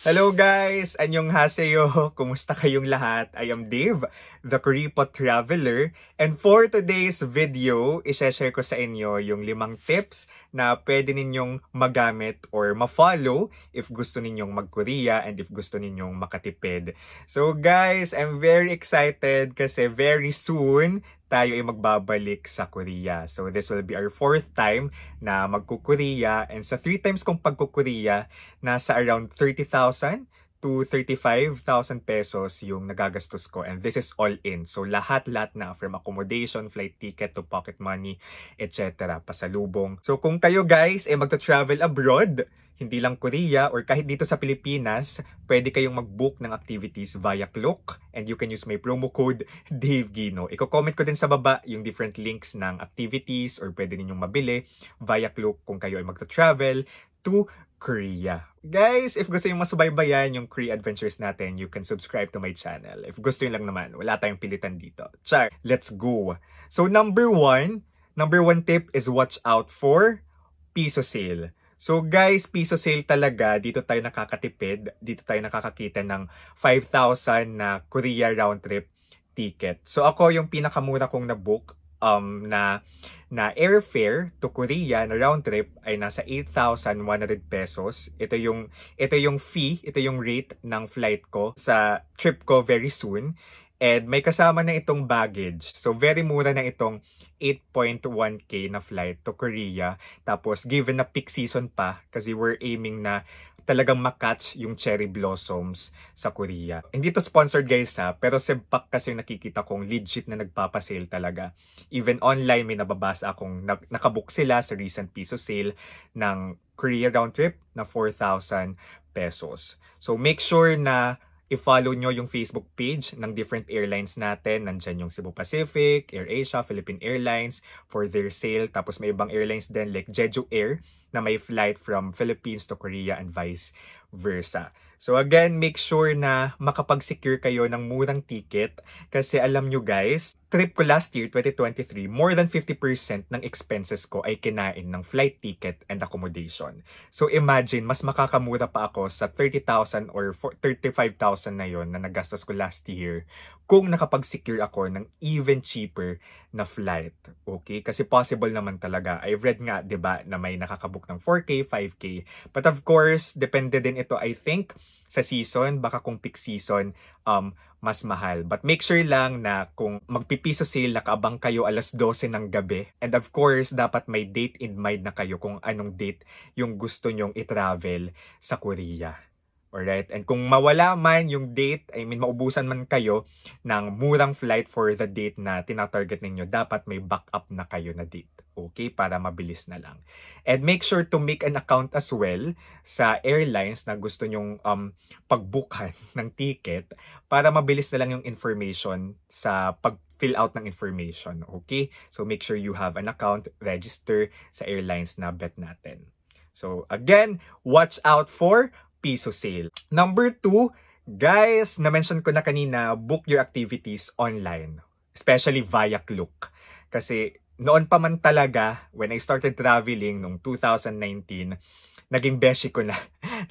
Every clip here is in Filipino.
Hello guys! Annyeonghaseyo! Kumusta kayong lahat? I am Dave, the Kuripot Traveler. And for today's video, ishashare ko sa inyo yung 5 tips na pwede ninyong magamit or ma-follow if gusto ninyong mag-Korea and if gusto ninyong makatipid. So guys, I'm very excited kasi very soon tayo ay magbabalik sa Korea. So this will be our 4th time na magko-Korea, and sa 3 times kong pagko-Korea, nasa around 30,000 to 35,000 pesos yung nagagastos ko, and this is all in. So lahat-lahat na, from accommodation, flight ticket to pocket money, etc. pasalubong. So kung kayo guys ay magta-travel abroad, hindi lang Korea or kahit dito sa Pilipinas, pwede kayong mag-book ng activities via Klook, and you can use my promo code DaveGino. Iko-comment ko din sa baba yung different links ng activities or pwede ninyong mabili via Klook kung kayo ay magta-travel to Korea. Guys, if gusto yung masubaybayan yung Korea adventures natin, you can subscribe to my channel. If gusto yun lang naman, wala tayong pilitan dito. Char, let's go! So number one tip is watch out for piso sale. So guys, piso sale talaga, dito tayo nakakatipid, dito tayo nakakakita ng 5,000 na Korea round trip ticket. So ako yung pinakamura kong na-book na airfare to Korea na round trip ay nasa 8,100 pesos. Ito yung fee, ito yung rate ng flight ko sa trip ko very soon. And may kasama na itong baggage. So very mura na itong 8.1k na flight to Korea. Tapos given na peak season pa, kasi we're aiming na talagang makatch yung cherry blossoms sa Korea. Hindi to sponsored guys ha, pero Sebpak kasi nakikita kong legit na nagpapasale talaga. Even online may nababasa akong nakabook sila sa recent piso sale ng Korea round trip na 4,000 pesos. So make sure na i-follow nyo yung Facebook page ng different airlines natin. Nandyan yung Cebu Pacific, AirAsia, Philippine Airlines for their sale. Tapos may ibang airlines din like Jeju Air na may flight from Philippines to Korea and vice versa. So again, make sure na makapag-secure kayo ng murang ticket kasi alam nyo guys, trip ko last year, 2023, more than 50% ng expenses ko ay kinain ng flight ticket and accommodation. So imagine, mas makakamura pa ako sa 30,000 or 35,000 na yon na nagastos ko last year kung nakapag-secure ako ng even cheaper na flight. Okay? Kasi possible naman talaga. I've read nga, 'di ba, na may nakakabook ng 4K, 5K. But of course, depende din ito, I think, sa season. Baka kung peak season, mas mahal. But make sure lang na kung magpipiso sale, nakaabang kayo alas 12 ng gabi. And of course, dapat may date in mind na kayo kung anong date yung gusto nyong i-travel sa Korea. Alright? And kung mawala man yung date, I mean, maubusan man kayo ng murang flight for the date na tinatarget ninyo, dapat may backup na kayo na date. Okay? Para mabilis na lang. And make sure to make an account as well sa airlines na gusto nyong pagbukan ng ticket para mabilis na lang yung information sa pag-fill out ng information. Okay? So make sure you have an account, register sa airlines na bet natin. So again, watch out for piso sale. Number 2, guys, na-mention ko na kanina, book your activities online. Especially via Klook. Kasi noon pa man talaga, when I started traveling noong 2019, naging beshi ko na,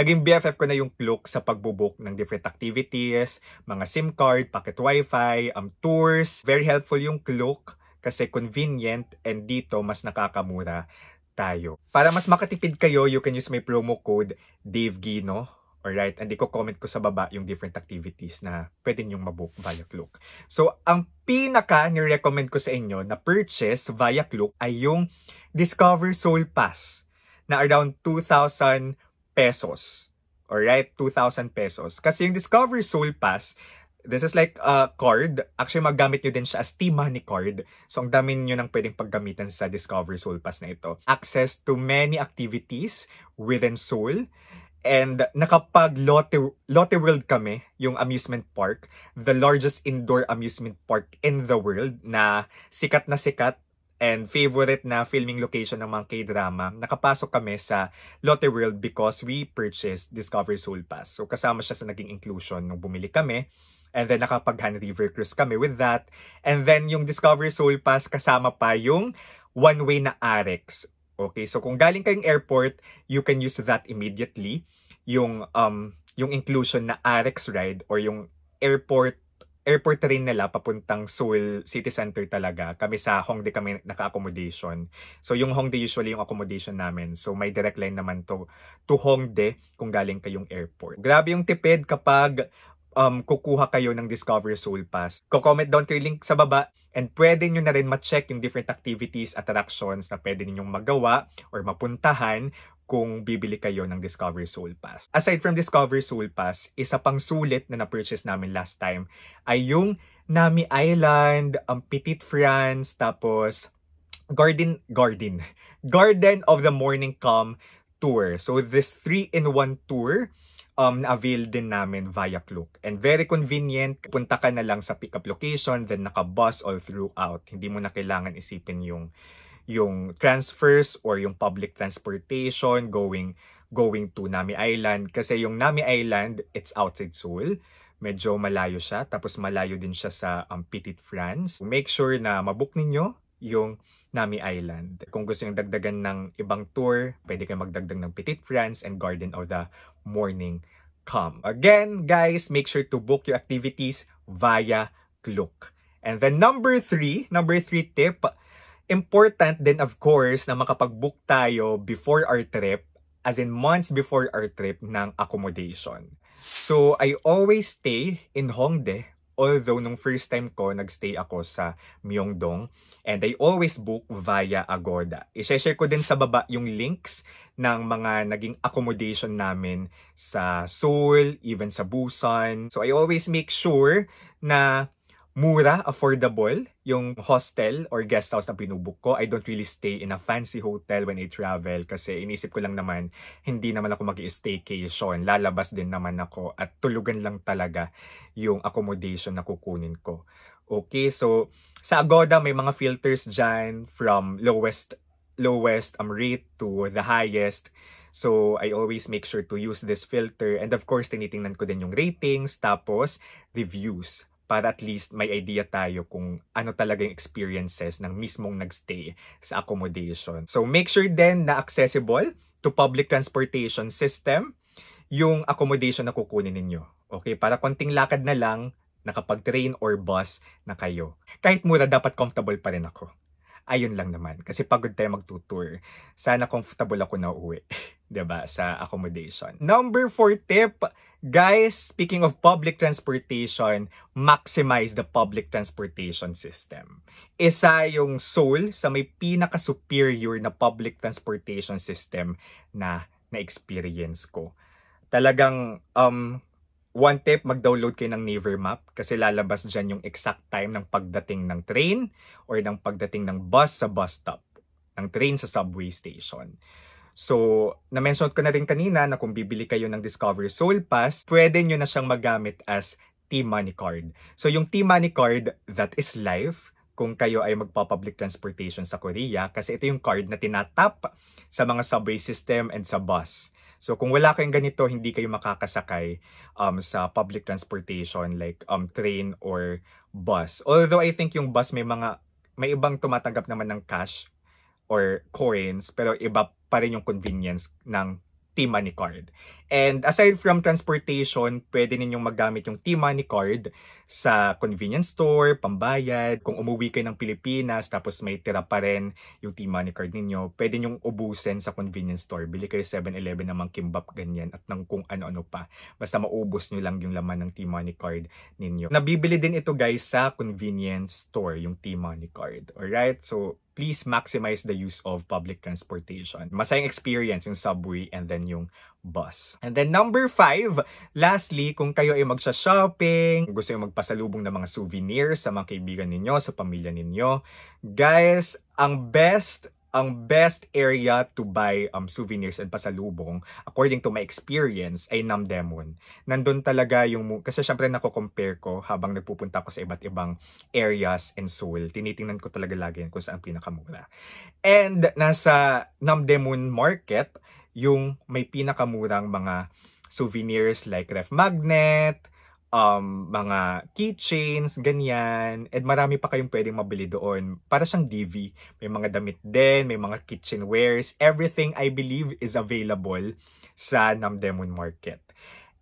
naging BFF ko na yung Klook sa pagbubook ng different activities, mga SIM card, pocket wifi, tours. Very helpful yung Klook kasi convenient, and dito mas nakakamura tayo. Para mas makatipid kayo, you can use my promo code DaveGino. Alright? And i-comment ko sa baba yung different activities na pwede nyong mabook via Klook. So, ang pinaka ni-recommend ko sa inyo na purchase via Klook ay yung Discover Seoul Pass na around 2,000 pesos. Alright? 2,000 pesos. Kasi yung Discover Seoul Pass, this is like a card. Actually, magamit nyo din siya as T-Money card. So, ang dami nyo nang pwedeng paggamitan sa Discover Seoul Pass na ito. Access to many activities within Seoul. And nakapag Lotte World kami, yung amusement park. The largest indoor amusement park in the world na sikat and favorite na filming location ng mga K-drama. Nakapasok kami sa Lotte World because we purchased Discover Seoul Pass. So, kasama siya sa naging inclusion nung bumili kami. And then nakapag-Han River Cruise kami with that. And then yung Discover Seoul Pass kasama pa yung one-way na Arex. Okay, so kung galing kayong airport, you can use that immediately. Yung yung inclusion na RX ride or yung airport train nila papuntang Seoul City Center talaga. Kami sa Hongdae kami naka-accommodation. So yung Hongdae usually yung accommodation namin. So may direct line naman to Hongdae kung galing kayong airport. Grabe yung tipid kapag kukuha kayo ng Discover Seoul Pass. Ko-comment down ko yung link sa baba and pwede nyo na rin ma-check yung different activities, attractions na pwede ninyong magawa or mapuntahan kung bibili kayo ng Discover Seoul Pass. Aside from Discover Seoul Pass, isa pang sulit na na-purchase namin last time ay yung Nami Island, Petite France, tapos Garden of the Morning Calm tour. So this 3-in-1 tour na-avail din namin via Klook. And very convenient. Punta ka na lang sa pick-up location, then naka-bus all throughout. Hindi mo na kailangan isipin yung transfers or yung public transportation going to Nami Island. Kasi yung Nami Island, it's outside Seoul. Medyo malayo siya. Tapos malayo din siya sa Petite France. Make sure na mabook ninyo yung Nami Island. Kung gusto yung dagdagan ng ibang tour, pwede kayo magdagdag ng Petite France and Garden of the Morning Calm. Again, guys, make sure to book your activities via Klook. And then number three tip, important din of course na makapag-book tayo before our trip, as in months before our trip ng accommodation. So I always stay in Hongdae, although nung first time ko nagstay ako sa Myeongdong, and I always book via Agoda. I-share ko din sa baba yung links ng mga naging accommodation namin sa Seoul, even sa Busan. So I always make sure na mura, affordable, yung hostel or guest house na binubuk ko. I don't really stay in a fancy hotel when I travel kasi inisip ko lang naman, hindi naman ako mag-i-staycation. Lalabas din naman ako at tulugan lang talaga yung accommodation na kukunin ko. Okay, so sa Agoda may mga filters dyan from lowest rate to the highest. So, I always make sure to use this filter. And of course, tinitingnan ko din yung ratings, tapos reviews. Para at least may idea tayo kung ano talaga yung experiences ng mismong nagstay sa accommodation. So make sure din na accessible to public transportation system yung accommodation na kukunin ninyo. Okay, para konting lakad na lang, nakapag-train or bus na kayo. Kahit mura, dapat comfortable pa rin ako. Ayun lang naman, kasi pagod tayo mag-tour. Sana comfortable ako na uwi, 'di ba, sa accommodation. Number 4 tip, guys, speaking of public transportation, maximize the public transportation system. Isa yung Seoul sa may pinaka-superior na public transportation system na na-experience ko. Talagang, one tip, mag-download kayo ng Naver Map kasi lalabas dyan yung exact time ng pagdating ng train or ng pagdating ng bus sa bus stop, ng train sa subway station. So, na-mention ko na rin kanina na kung bibili kayo ng Discover Seoul Pass, pwede nyo na siyang magamit as T-Money Card. So, yung T-Money Card, that is live kung kayo ay magpa-public transportation sa Korea kasi ito yung card na tinatap sa mga subway system and sa bus. So kung wala kayong ganito, hindi kayo makakasakay sa public transportation like train or bus. Although I think yung bus may ibang tumatanggap naman ng cash or coins, pero iba pa rin yung convenience ng T-Money Card. And aside from transportation, pwede ninyong magamit yung T-Money Card sa convenience store, pambayad. Kung umuwi kayo ng Pilipinas, tapos may tira pa rin yung T-Money Card ninyo, pwede nyong ubusin sa convenience store. Bili kayo 7-Eleven ng mga kimbap, ganyan, at ng kung ano-ano pa. Basta maubos nyo lang yung laman ng T-Money Card ninyo. Nabibili din ito guys sa convenience store, yung T-Money Card. Alright? So, please maximize the use of public transportation. Masayang experience yung subway and then yung bus. And then number 5, lastly, kung kayo ay magsha-shopping, gusto yung magpasalubong ng mga souvenirs sa mga kaibigan ninyo, sa pamilya ninyo, guys, ang best area to buy souvenirs and pasalubong, according to my experience, ay Namdaemun. Nandun talaga yung, kasi syempre nako-compare ko habang nagpupunta ako sa iba't ibang areas in Seoul. Tinitingnan ko talaga lagi kung saan pinakamura. And nasa Namdaemun Market, yung may pinakamurang mga souvenirs like ref magnet, mga keychains, ganyan. And marami pa kayong pwedeng mabili doon. Para siyang DV. May mga damit din, may mga kitchenwares. Everything I believe is available sa Namdaemun Market.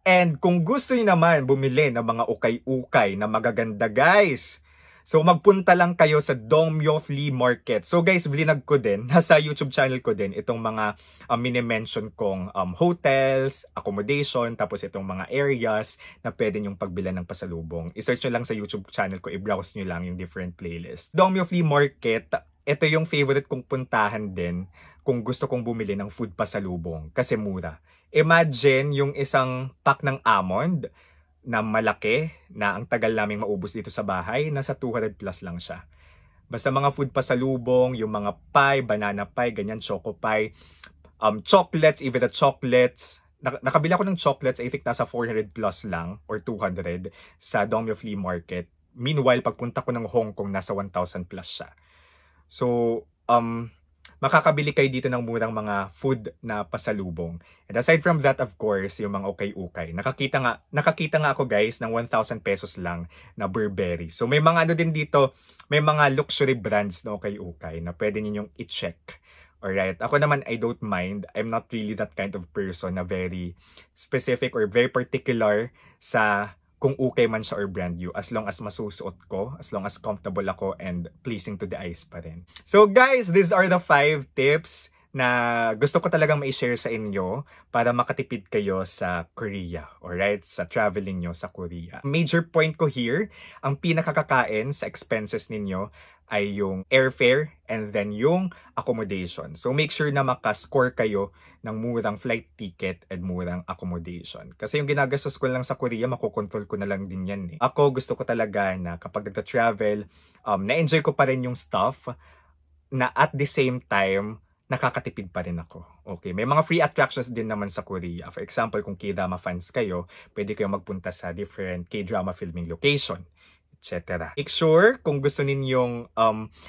And kung gusto niyo naman bumili ng mga ukay-ukay na magaganda guys, so magpunta lang kayo sa Dongmyo Flea Market. So guys, vlinag ko din, nasa YouTube channel ko din itong mga mini-mention kong hotels, accommodation, tapos itong mga areas na pwede nyong pagbilan ng pasalubong. I-search nyo lang sa YouTube channel ko, i-browse nyo lang yung different playlist. Dongmyo Flea Market, ito yung favorite kong puntahan din kung gusto kong bumili ng food pasalubong kasi mura. Imagine yung isang pack ng almond na malaki na ang tagal naming maubos dito sa bahay, nasa 200 plus lang siya. Basta mga food pasalubong, yung mga pie, banana pie, ganyan, choco pie, chocolates, even the chocolates. Nakabila ko ng chocolates, I think nasa 400 plus lang or 200 sa Dongmyo Flea Market. Meanwhile, pagpunta ko ng Hong Kong, nasa 1,000 plus siya. So, makakabili kayo dito ng murang mga food na pasalubong. And aside from that, of course, yung mga ukay-ukay. Nakakita nga ako guys ng 1,000 pesos lang na Burberry. So may mga ano din dito, may mga luxury brands na ukay-ukay na pwede ninyong i-check. Alright, ako naman I don't mind. I'm not really that kind of person na very specific or very particular sa kung okay man siya or brand new, as long as masusuot ko, as long as comfortable ako and pleasing to the eyes pa rin. So guys, these are the 5 tips na gusto ko talagang ma-share sa inyo para makatipid kayo sa Korea, alright? Sa traveling nyo sa Korea. Major point ko here, ang pinakakakain sa expenses ninyo ay yung airfare and then yung accommodation. So make sure na makascore kayo ng murang flight ticket and murang accommodation. Kasi yung ginagastos ko lang sa Korea, makokontrol ko na lang din yan eh. Ako gusto ko talaga na kapag nagta-travel, na-enjoy ko pa rin yung stuff na at the same time, nakakatipid pa rin ako. Okay, may mga free attractions din naman sa Korea. For example, kung K-drama fans kayo, pwede kayong magpunta sa different K-drama filming location, etc. Make sure kung gusto ninyong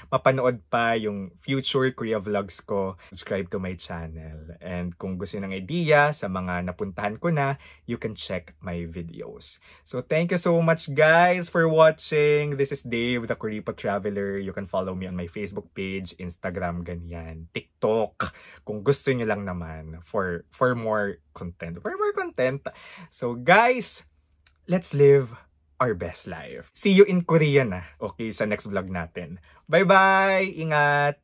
mapanood pa yung future Korea vlogs ko, subscribe to my channel. And kung gusto ng idea sa mga napuntahan ko na, you can check my videos. So thank you so much guys for watching. This is Dave, the Koreapo Traveler. You can follow me on my Facebook page, Instagram, ganyan, TikTok. Kung gusto nyo lang naman for more content. So guys, let's live our best life. See you in Korea na. Okay, sa next vlog natin. Bye-bye! Ingat!